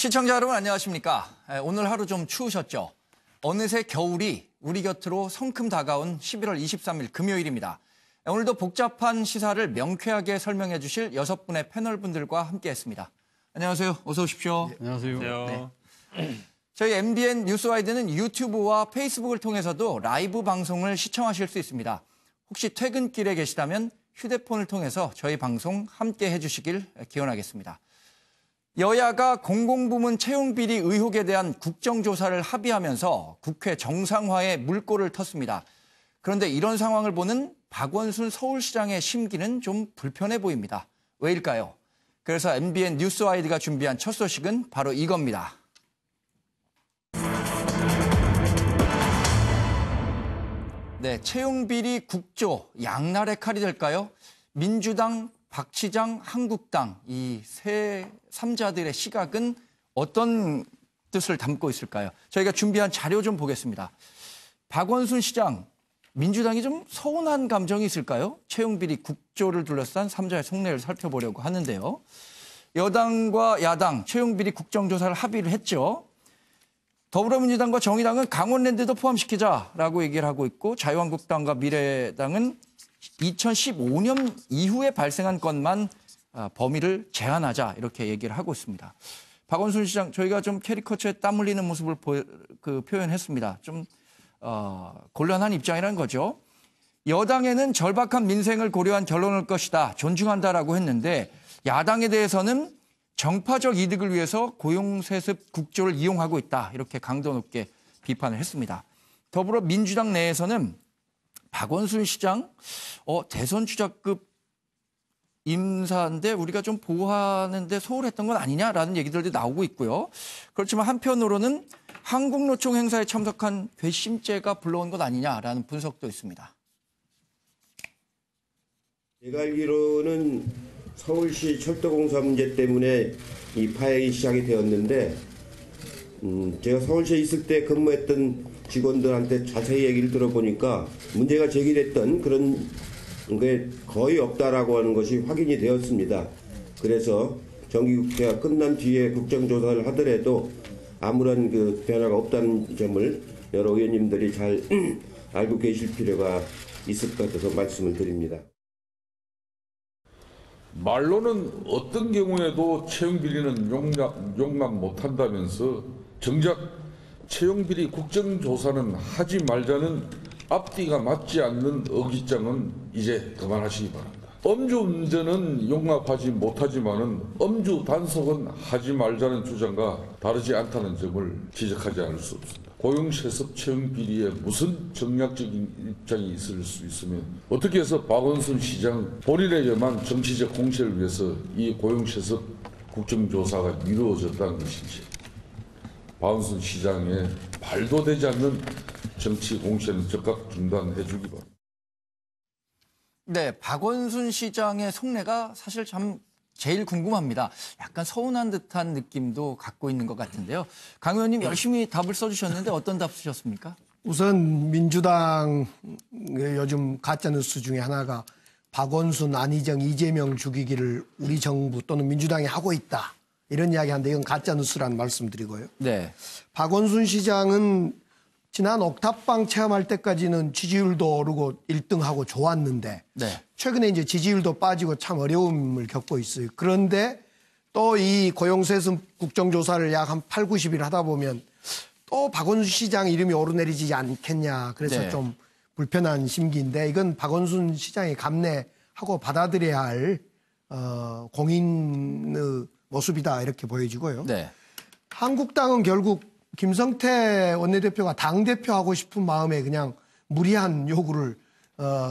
시청자 여러분 안녕하십니까? 오늘 하루 좀 추우셨죠? 어느새 겨울이 우리 곁으로 성큼 다가온 11월 23일 금요일입니다. 오늘도 복잡한 시사를 명쾌하게 설명해 주실 6분의 패널분들과 함께했습니다. 안녕하세요. 어서 오십시오. 네, 안녕하세요. 네. 저희 MBN 뉴스와이드는 유튜브와 페이스북을 통해서도 라이브 방송을 시청하실 수 있습니다. 혹시 퇴근길에 계시다면 휴대폰을 통해서 저희 방송 함께 해주시길 기원하겠습니다. 여야가 공공부문 채용비리 의혹에 대한 국정조사를 합의하면서 국회 정상화에 물꼬를 텄습니다. 그런데 이런 상황을 보는 박원순 서울시장의 심기는 좀 불편해 보입니다. 왜일까요? 그래서 MBN 뉴스와이드가 준비한 첫 소식은 바로 이겁니다. 네, 채용비리 국조, 양날의 칼이 될까요? 민주당, 박시장, 한국당 이 세 삼자들의 시각은 어떤 뜻을 담고 있을까요? 저희가 준비한 자료 좀 보겠습니다. 박원순 시장, 민주당이 좀 서운한 감정이 있을까요? 채용비리 국조를 둘러싼 삼자의 속내를 살펴보려고 하는데요. 여당과 야당 채용비리 국정조사를 합의를 했죠. 더불어민주당과 정의당은 강원랜드도 포함시키자라고 얘기를 하고 있고 자유한국당과 미래당은 2015년 이후에 발생한 건만 범위를 제한하자 이렇게 얘기를 하고 있습니다. 박원순 시장 저희가 좀 캐리커처에 땀 흘리는 모습을 표현했습니다. 좀 곤란한 입장이라는 거죠. 여당에는 절박한 민생을 고려한 결론일 것이다. 존중한다라고 했는데 야당에 대해서는 정파적 이득을 위해서 고용세습 국조를 이용하고 있다. 이렇게 강도 높게 비판을 했습니다. 더불어민주당 내에서는 박원순 시장 대선 주자급 임사인데 우리가 좀 보호하는데 소홀했던 건 아니냐라는 얘기들도 나오고 있고요. 그렇지만 한편으로는 한국노총 행사에 참석한 괘씸죄가 불러온 것 아니냐라는 분석도 있습니다. 제가 알기로는 서울시 철도공사 문제 때문에 이 파행이 시작이 되었는데 제가 서울시에 있을 때 근무했던 직원들한테 자세히 얘기를 들어보니까 문제가 제기됐던 그런 게 거의 없다라고 하는 것이 확인이 되었습니다. 그래서 정기국회가 끝난 뒤에 국정조사를 하더라도 아무런 그 변화가 없다는 점을 여러 의원님들이 잘 알고 계실 필요가 있을 것 같아서 말씀을 드립니다. 말로는 어떤 경우에도 채용비리는 용납 못한다면서 정작 채용비리 국정조사는 하지 말자는 앞뒤가 맞지 않는 어깃장은 이제 그만하시기 바랍니다. 음주운전은 용납하지 못하지만은 음주 단속은 하지 말자는 주장과 다르지 않다는 점을 지적하지 않을 수 없습니다. 고용세습 채용비리에 무슨 정략적인 입장이 있을 수 있으면 어떻게 해서 박원순 시장 본인에게만 정치적 공세를 위해서 이 고용세습 국정조사가 이루어졌다는 것인지 박원순 시장의 발도 되지 않는 정치 공세는 즉각 중단해 주기 바랍니다. 네, 박원순 시장의 속내가 사실 참 제일 궁금합니다. 약간 서운한 듯한 느낌도 갖고 있는 것 같은데요. 강 의원님 열심히 답을 써주셨는데 어떤 답 쓰셨습니까? 우선 민주당 요즘 가짜뉴스 중에 하나가 박원순, 안희정, 이재명 죽이기를 우리 정부 또는 민주당이 하고 있다. 이런 이야기하는데 이건 가짜뉴스라는 말씀드리고요. 네. 박원순 시장은 지난 옥탑방 체험할 때까지는 지지율도 오르고 1등하고 좋았는데 네. 최근에 이제 지지율도 빠지고 참 어려움을 겪고 있어요. 그런데 또 이 고용세습 국정조사를 약 한 8, 90일 하다 보면 또 박원순 시장 이름이 오르내리지 않겠냐. 그래서 네. 좀 불편한 심기인데 이건 박원순 시장이 감내하고 받아들여야 할 공인의 모습이다 이렇게 보여지고요. 네. 한국당은 결국 김성태 원내대표가 당대표 하고 싶은 마음에 그냥 무리한 요구를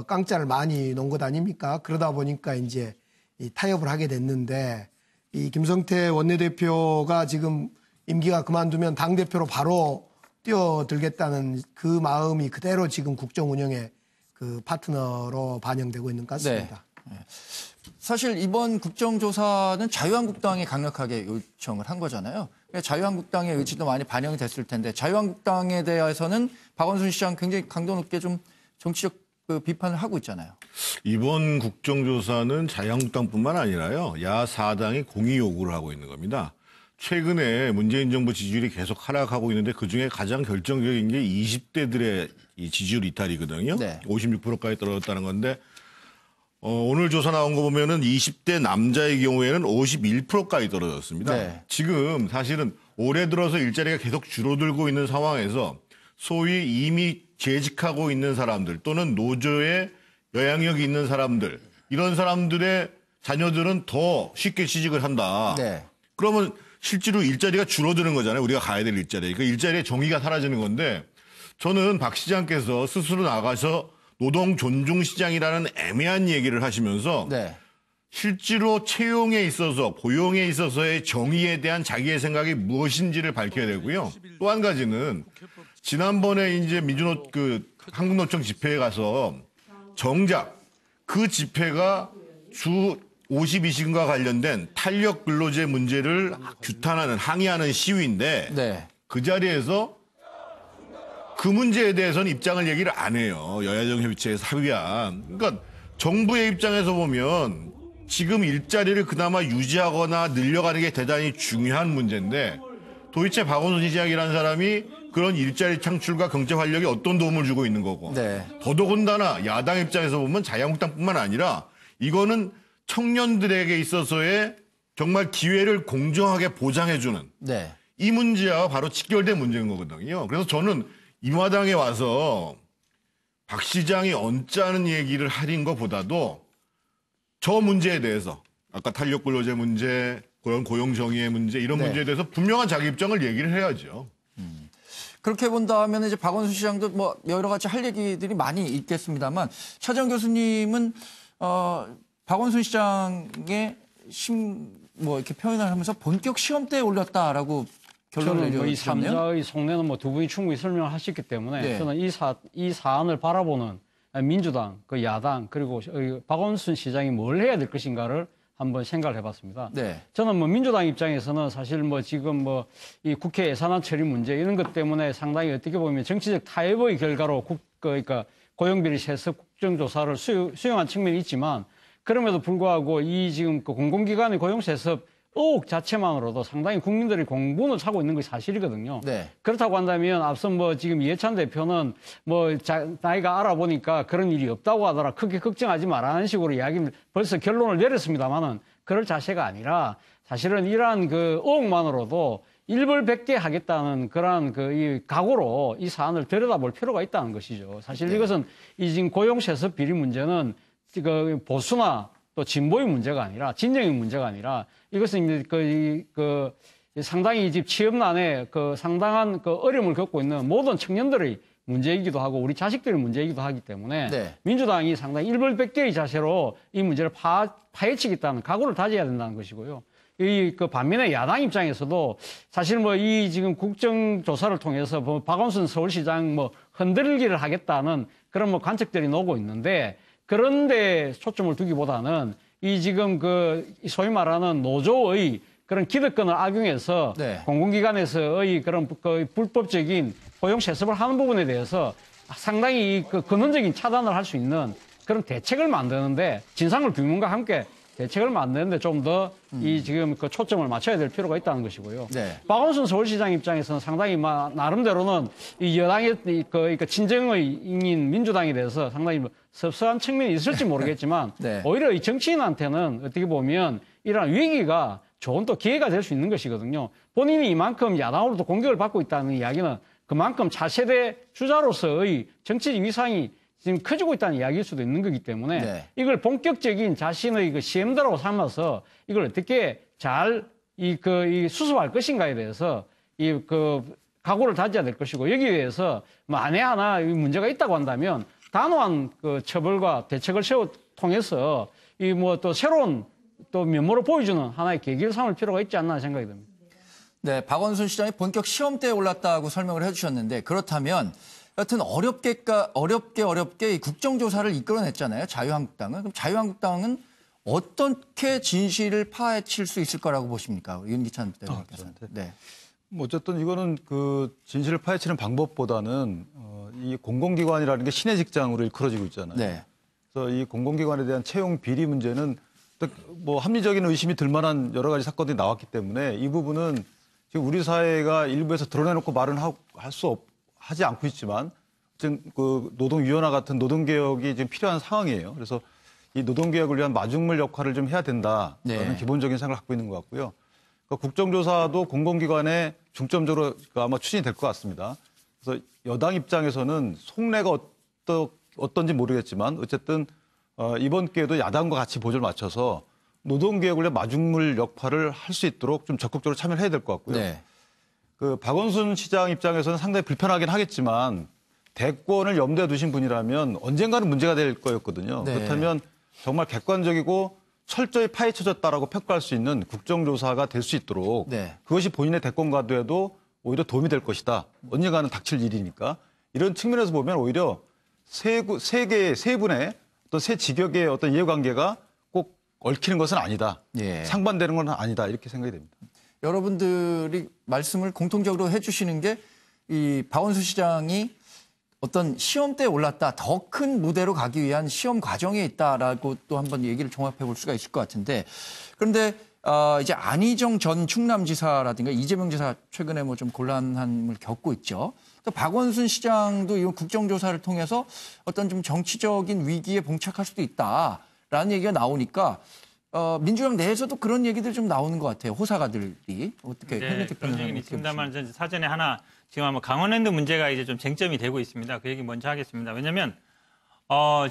깡짜를 많이 놓은 것 아닙니까? 그러다 보니까 이제 이 타협을 하게 됐는데 이 김성태 원내대표가 지금 임기가 그만두면 당대표로 바로 뛰어들겠다는 그 마음이 그대로 지금 국정 운영의 그 파트너로 반영되고 있는 것 같습니다. 네. 사실 이번 국정조사는 자유한국당이 강력하게 요청을 한 거잖아요. 자유한국당의 의지도 많이 반영이 됐을 텐데 자유한국당에 대해서는 박원순 시장 굉장히 강도 높게 좀 정치적 비판을 하고 있잖아요. 이번 국정조사는 자유한국당뿐만 아니라요. 야사당이 공의 요구를 하고 있는 겁니다. 최근에 문재인 정부 지지율이 계속 하락하고 있는데 그중에 가장 결정적인 게 20대들의 이 지지율 이탈이거든요. 네. 56%까지 떨어졌다는 건데 오늘 조사 나온 거 보면은 20대 남자의 경우에는 51%까지 떨어졌습니다. 네. 지금 사실은 올해 들어서 일자리가 계속 줄어들고 있는 상황에서 소위 이미 재직하고 있는 사람들 또는 노조에 영향력이 있는 사람들 이런 사람들의 자녀들은 더 쉽게 취직을 한다. 네. 그러면 실제로 일자리가 줄어드는 거잖아요. 우리가 가야 될 일자리. 그 일자리의 정의가 사라지는 건데 저는 박 시장께서 스스로 나가서 노동 존중 시장이라는 애매한 얘기를 하시면서 네. 실제로 채용에 있어서 고용에 있어서의 정의에 대한 자기의 생각이 무엇인지를 밝혀야 되고요. 또 한 가지는 지난번에 이제 한국노총 집회에 가서 정작 그 집회가 주 52시간과 관련된 탄력 근로제 문제를 규탄하는 항의하는 시위인데 네. 그 자리에서 그 문제에 대해서는 입장을 얘기를 안 해요. 여야정 협의체에서 합의한. 그러니까 정부의 입장에서 보면 지금 일자리를 그나마 유지하거나 늘려가는 게 대단히 중요한 문제인데 도이체 박원순 시장이라는 사람이 그런 일자리 창출과 경제 활력에 어떤 도움을 주고 있는 거고 네. 더더군다나 야당 입장에서 보면 자유한국당뿐만 아니라 이거는 청년들에게 있어서의 정말 기회를 공정하게 보장해주는 네. 이 문제와 바로 직결된 문제인 거거든요. 그래서 저는 이 마당에 와서 박 시장이 언짢은 얘기를 하는 것보다도 저 문제에 대해서 아까 탄력 근로제 문제, 고용 정의의 문제 이런 네. 문제에 대해서 분명한 자기 입장을 얘기를 해야죠. 그렇게 본다면 이제 박원순 시장도 뭐 여러 가지 할 얘기들이 많이 있겠습니다만 차정 교수님은 박원순 시장의 뭐 이렇게 표현을 하면서 본격 시험대에 올렸다라고 결론을 저는 이 내려주셨네요. 3자의 속내는 뭐 두 분이 충분히 설명을 하셨기 때문에 네. 저는 이 사안을 바라보는 민주당, 그 야당 그리고 박원순 시장이 뭘 해야 될 것인가를 한번 생각을 해봤습니다. 네. 저는 뭐 민주당 입장에서는 사실 뭐 지금 뭐 이 국회 예산안 처리 문제 이런 것 때문에 상당히 어떻게 보면 정치적 타협의 결과로 그러니까 고용비리 세습 국정조사를 수용한 측면이 있지만 그럼에도 불구하고 이 지금 그 공공기관의 고용 세습 의혹 자체만으로도 상당히 국민들이 공분을 사고 있는 것이 사실이거든요. 네. 그렇다고 한다면 앞서 뭐 지금 이해찬 대표는 뭐 나이가 알아보니까 그런 일이 없다고 하더라. 크게 걱정하지 말라는 식으로 이야기를 벌써 결론을 내렸습니다만은 그럴 자세가 아니라 사실은 이러한 그 의혹만으로도 일벌백계 하겠다는 그러한 이 각오로 이 사안을 들여다볼 필요가 있다는 것이죠. 사실 이것은 이 지금 고용세습 비리 문제는 그 보수나 또 진보의 문제가 아니라 진영의 문제가 아니라 이것은 상당히 집 취업난에 상당한 어려움을 겪고 있는 모든 청년들의 문제이기도 하고 우리 자식들의 문제이기도 하기 때문에 네. 민주당이 상당히 일벌백계의 자세로 이 문제를 파헤치겠다는 각오를 다져야 된다는 것이고요. 반면에 야당 입장에서도 사실 뭐 이 지금 국정조사를 통해서 뭐 박원순 서울시장 뭐 흔들기를 하겠다는 그런 뭐 관측들이 나오고 있는데 그런데 초점을 두기보다는 이 지금 소위 말하는 노조의 그런 기득권을 악용해서 네. 공공기관에서의 그런 불법적인 고용 세습을 하는 부분에 대해서 상당히 근원적인 차단을 할 수 있는 그런 대책을 만드는데 진상을 규명과 함께 대책을 만드는데 좀 더 이 지금 초점을 맞춰야 될 필요가 있다는 것이고요. 네. 박원순 서울시장 입장에서는 상당히 나름대로는 이 여당의 친정의인 민주당에 대해서 상당히 섭섭한 측면이 있을지 모르겠지만 네. 오히려 이 정치인한테는 어떻게 보면 이러한 위기가 좋은 또 기회가 될 수 있는 것이거든요. 본인이 이만큼 야당으로부터 공격을 받고 있다는 이야기는 그만큼 차세대 주자로서의 정치적 위상이 지금 커지고 있다는 이야기일 수도 있는 거기 때문에 네. 이걸 본격적인 자신의 시험대로 삼아서 이걸 어떻게 잘 수습할 것인가에 대해서 각오를 다져야 될 것이고 여기에 대해서 만에 하나 문제가 있다고 한다면 단호한 처벌과 대책을 통해서 또 새로운 또 면모를 보여주는 하나의 계기를 삼을 필요가 있지 않나 생각이 듭니다. 네, 박원순 시장이 본격 시험대에 올랐다고 설명을 해주셨는데 그렇다면 여튼 어렵게 이 국정조사를 이끌어냈잖아요. 자유한국당은. 그럼 자유한국당은 어떻게 진실을 파헤칠 수 있을 거라고 보십니까? 윤기찬 대표께서는. 네. 뭐 어쨌든 이거는 진실을 파헤치는 방법보다는 이 공공기관이라는 게 신의 직장으로 일컬어지고 있잖아요. 네. 그래서 이 공공기관에 대한 채용 비리 문제는 뭐 합리적인 의심이 들 만한 여러 가지 사건들이 나왔기 때문에 이 부분은 지금 우리 사회가 일부에서 드러내놓고 말은 하지 않고 있지만 지금 그 노동위원회 같은 노동개혁이 지금 필요한 상황이에요. 그래서 이 노동개혁을 위한 마중물 역할을 좀 해야 된다라는 네. 기본적인 생각을 갖고 있는 것 같고요. 그러니까 국정조사도 공공기관에 중점적으로 아마 추진이 될 것 같습니다. 그래서 여당 입장에서는 속내가 어떤지 모르겠지만 어쨌든 이번 기회에도 야당과 같이 보조를 맞춰서 노동개혁을 위한 마중물 역할을 할 수 있도록 좀 적극적으로 참여를 해야 될 것 같고요. 네. 그 박원순 시장 입장에서는 상당히 불편하긴 하겠지만 대권을 염두에 두신 분이라면 언젠가는 문제가 될 거였거든요. 네. 그렇다면 정말 객관적이고 철저히 파헤쳐졌다라고 평가할 수 있는 국정조사가 될 수 있도록 네. 그것이 본인의 대권 가도에도 오히려 도움이 될 것이다. 언젠가는 닥칠 일이니까 이런 측면에서 보면 오히려 세 분의 어떤 세 직역의 어떤 이해관계가 꼭 얽히는 것은 아니다. 예. 상반되는 건 아니다. 이렇게 생각이 됩니다. 여러분들이 말씀을 공통적으로 해주시는 게 이 박원순 시장이 어떤 시험대에 올랐다, 더 큰 무대로 가기 위한 시험 과정에 있다라고 또 한번 얘기를 종합해 볼 수가 있을 것 같은데, 그런데 이제 안희정 전 충남지사라든가 이재명 지사 최근에 뭐 좀 곤란함을 겪고 있죠. 또 박원순 시장도 이 국정조사를 통해서 어떤 좀 정치적인 위기에 봉착할 수도 있다라는 얘기가 나오니까 민주당 내에서도 그런 얘기들 좀 나오는 것 같아요. 호사가들이 어떻게 네, 그런 얘기는 있습니다만 저는 사전에 하나 지금 아마 강원랜드 문제가 이제 좀 쟁점이 되고 있습니다. 그 얘기 먼저 하겠습니다. 왜냐하면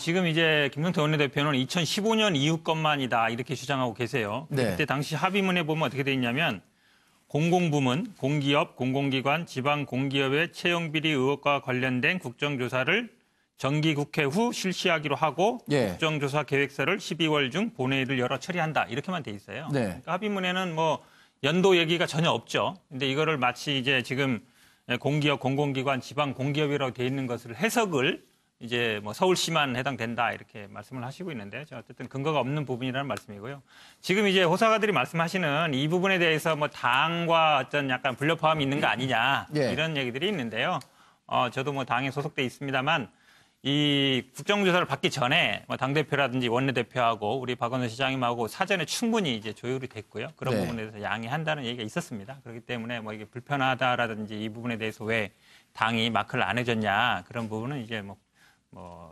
지금 이제 김성태 원내대표는 2015년 이후 것만이다 이렇게 주장하고 계세요. 네. 그때 당시 합의문에 보면 어떻게 돼 있냐면 공공부문, 공기업, 공공기관, 지방공기업의 채용비리 의혹과 관련된 국정조사를 정기국회 후 실시하기로 하고 예. 국정조사 계획서를 12월 중 본회의를 열어 처리한다 이렇게만 돼 있어요. 네. 그러니까 합의문에는 뭐 연도 얘기가 전혀 없죠. 근데 이거를 마치 이제 지금 공기업, 공공기관, 지방공기업이라고 돼 있는 것을 해석을 이제 뭐 서울시만 해당된다 이렇게 말씀을 하시고 있는데 어쨌든 근거가 없는 부분이라는 말씀이고요. 지금 이제 호사가들이 말씀하시는 이 부분에 대해서 뭐 당과 어떤 약간 불협화음이 있는 거 아니냐 예. 이런 얘기들이 있는데요. 저도 뭐 당에 소속돼 있습니다만 이 국정조사를 받기 전에 뭐 당대표라든지 원내대표하고 우리 박원순 시장님하고 사전에 충분히 이제 조율이 됐고요. 그런 네. 부분에 대해서 양해한다는 얘기가 있었습니다. 그렇기 때문에 뭐 이게 불편하다라든지 이 부분에 대해서 왜 당이 마크를 안 해줬냐 그런 부분은 이제 뭐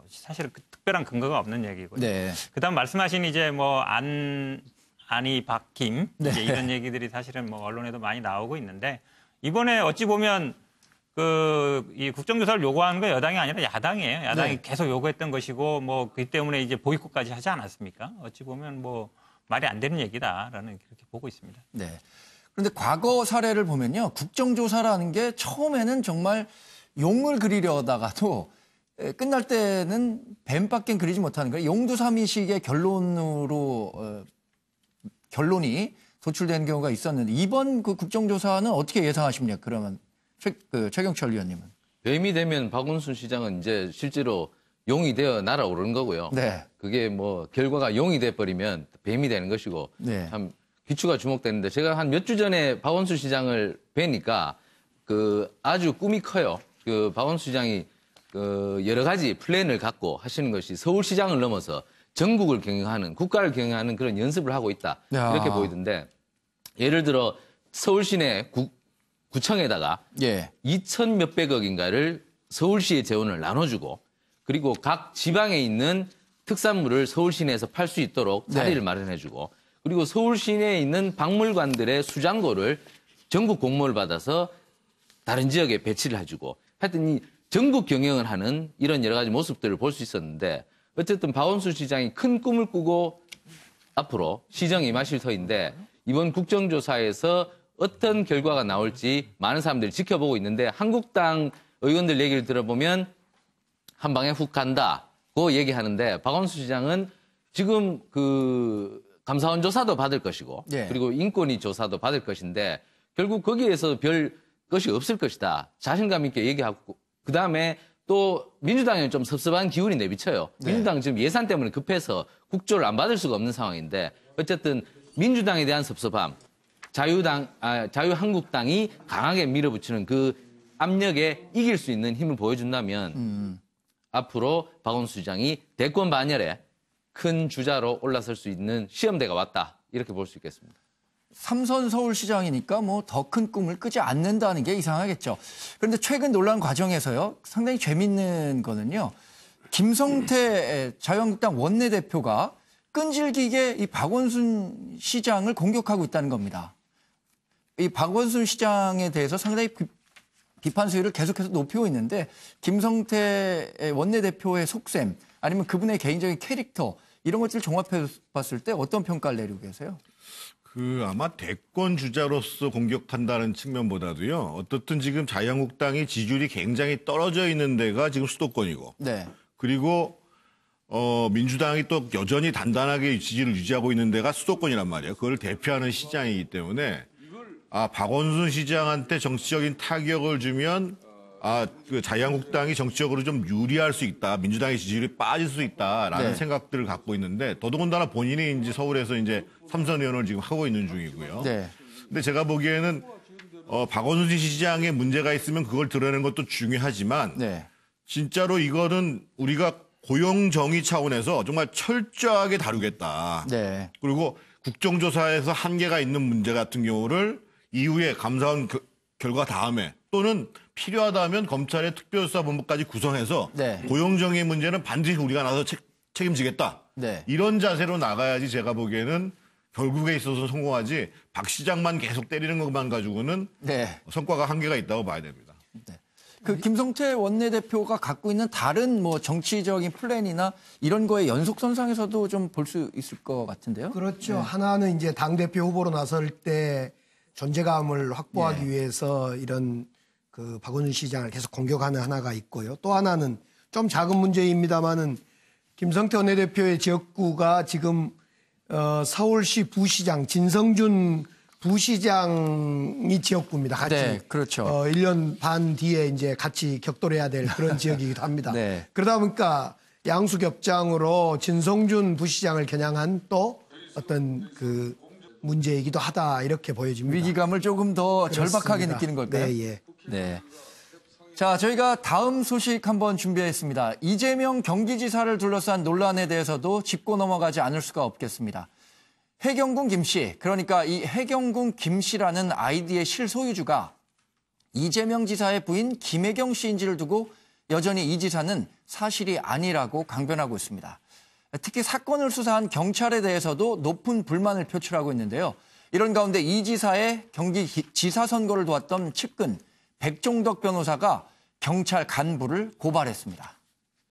사실은 특별한 근거가 없는 얘기고요. 네. 그다음 말씀하신 이제 뭐 안희 박김 네. 이제 이런 얘기들이 사실은 뭐 언론에도 많이 나오고 있는데 이번에 어찌 보면 이 국정조사를 요구하는 건 여당이 아니라 야당이에요. 야당이 네. 계속 요구했던 것이고 뭐 그 때문에 이제 보이콧까지 하지 않았습니까? 어찌 보면 뭐 말이 안 되는 얘기다라는 그렇게 보고 있습니다. 네. 그런데 과거 사례를 보면요. 국정조사라는 게 처음에는 정말 용을 그리려다가도 끝날 때는 뱀밖에 그리지 못하는 거예요. 용두사미식의 결론이 도출되는 경우가 있었는데 이번 그 국정조사는 어떻게 예상하십니까? 그러면 최경철 위원님은. 뱀이 되면 박원순 시장은 이제 실제로 용이 되어 날아오르는 거고요. 네. 그게 뭐 결과가 용이 돼버리면 뱀이 되는 것이고 네. 참 귀추가 주목되는데 제가 한 몇 주 전에 박원순 시장을 뵈니까 아주 꿈이 커요. 박원순 시장이 여러 가지 플랜을 갖고 하시는 것이 서울시장을 넘어서 전국을 경영하는 국가를 경영하는 그런 연습을 하고 있다. 야. 이렇게 보이던데 예를 들어 서울시내 구청에다가 예. 2천 몇백억인가를 서울시의 재원을 나눠주고 그리고 각 지방에 있는 특산물을 서울 시내에서 팔 수 있도록 자리를 네. 마련해주고 그리고 서울 시내에 있는 박물관들의 수장고를 전국 공모를 받아서 다른 지역에 배치를 해주고 하여튼 이 전국 경영을 하는 이런 여러 가지 모습들을 볼 수 있었는데 어쨌든 박원순 시장이 큰 꿈을 꾸고 앞으로 시정이 임하실 터인데 이번 국정조사에서 어떤 결과가 나올지 많은 사람들이 지켜보고 있는데 한국당 의원들 얘기를 들어보면 한 방에 훅 간다고 얘기하는데 박원순 시장은 지금 감사원 조사도 받을 것이고 예. 그리고 인권위 조사도 받을 것인데 결국 거기에서 별 것이 없을 것이다. 자신감 있게 얘기하고 그다음에 또 민주당에 좀 섭섭한 기운이 내비쳐요. 네. 민주당 지금 예산 때문에 급해서 국조를 안 받을 수가 없는 상황인데 어쨌든 민주당에 대한 섭섭함 자유한국당이 강하게 밀어붙이는 그 압력에 이길 수 있는 힘을 보여준다면 앞으로 박원순 시장이 대권 반열에 큰 주자로 올라설 수 있는 시험대가 왔다. 이렇게 볼 수 있겠습니다. 삼선 서울시장이니까 뭐 더 큰 꿈을 꾸지 않는다는 게 이상하겠죠. 그런데 최근 논란 과정에서요. 상당히 재밌는 거는요. 김성태 자유한국당 원내대표가 끈질기게 이 박원순 시장을 공격하고 있다는 겁니다. 이 박원순 시장에 대해서 상당히 비판 수위를 계속해서 높이고 있는데 김성태 원내대표의 속셈 아니면 그분의 개인적인 캐릭터 이런 것들을 종합해 봤을 때 어떤 평가를 내리고 계세요? 아마 대권 주자로서 공격한다는 측면보다도요. 어떻든 지금 자유한국당이 지지율이 굉장히 떨어져 있는 데가 지금 수도권이고. 네. 그리고 민주당이 또 여전히 단단하게 지지를 유지하고 있는 데가 수도권이란 말이에요. 그걸 대표하는 시장이기 때문에 박원순 시장한테 정치적인 타격을 주면 그 자유한국당이 정치적으로 좀 유리할 수 있다. 민주당의 지지율이 빠질 수 있다라는 네. 생각들을 갖고 있는데 더더군다나 본인이 이제 서울에서 이제 삼선 의원을 지금 하고 있는 중이고요. 네. 근데 제가 보기에는 박원순 시장에 문제가 있으면 그걸 드러내는 것도 중요하지만 네. 진짜로 이거는 우리가 고용 정의 차원에서 정말 철저하게 다루겠다. 네. 그리고 국정조사에서 한계가 있는 문제 같은 경우를 이후에 감사원 결과 다음에 또는 필요하다면 검찰의 특별수사본부까지 구성해서 네. 고용정의 문제는 반드시 우리가 나서 책임지겠다. 네. 이런 자세로 나가야지 제가 보기에는 결국에 있어서 성공하지 박 시장만 계속 때리는 것만 가지고는 네. 성과가 한계가 있다고 봐야 됩니다. 그 김성태 원내대표가 갖고 있는 다른 뭐 정치적인 플랜이나 이런 거의 연속선상에서도 좀 볼 수 있을 것 같은데요. 그렇죠. 하나는 이제 당대표 후보로 나설 때 존재감을 확보하기 예. 위해서 이런 그 박원순 시장을 계속 공격하는 하나가 있고요. 또 하나는 좀 작은 문제입니다만은 김성태 원내대표의 지역구가 지금 서울시 부시장 진성준 부시장이 지역구입니다. 같이. 네, 그렇죠. 1년 반 뒤에 이제 같이 격돌해야 될 그런 지역이기도 합니다. 네. 그러다 보니까 양수겹장으로 진성준 부시장을 겨냥한 또 어떤 그 문제이기도 하다 이렇게 보여집니다. 위기감을 조금 더 절박하게 그렇습니다. 느끼는 걸까요? 네, 예. 네. 자, 저희가 다음 소식 한번 준비했습니다. 이재명 경기지사를 둘러싼 논란에 대해서도 짚고 넘어가지 않을 수가 없겠습니다. 해경군 김씨, 그러니까 이 해경군 김씨라는 아이디의 실소유주가 이재명 지사의 부인 김혜경 씨인지를 두고 여전히 이 지사는 사실이 아니라고 강변하고 있습니다. 특히 사건을 수사한 경찰에 대해서도 높은 불만을 표출하고 있는데요. 이런 가운데 이 지사의 경기지사 선거를 도왔던 측근 백종덕 변호사가 경찰 간부를 고발했습니다.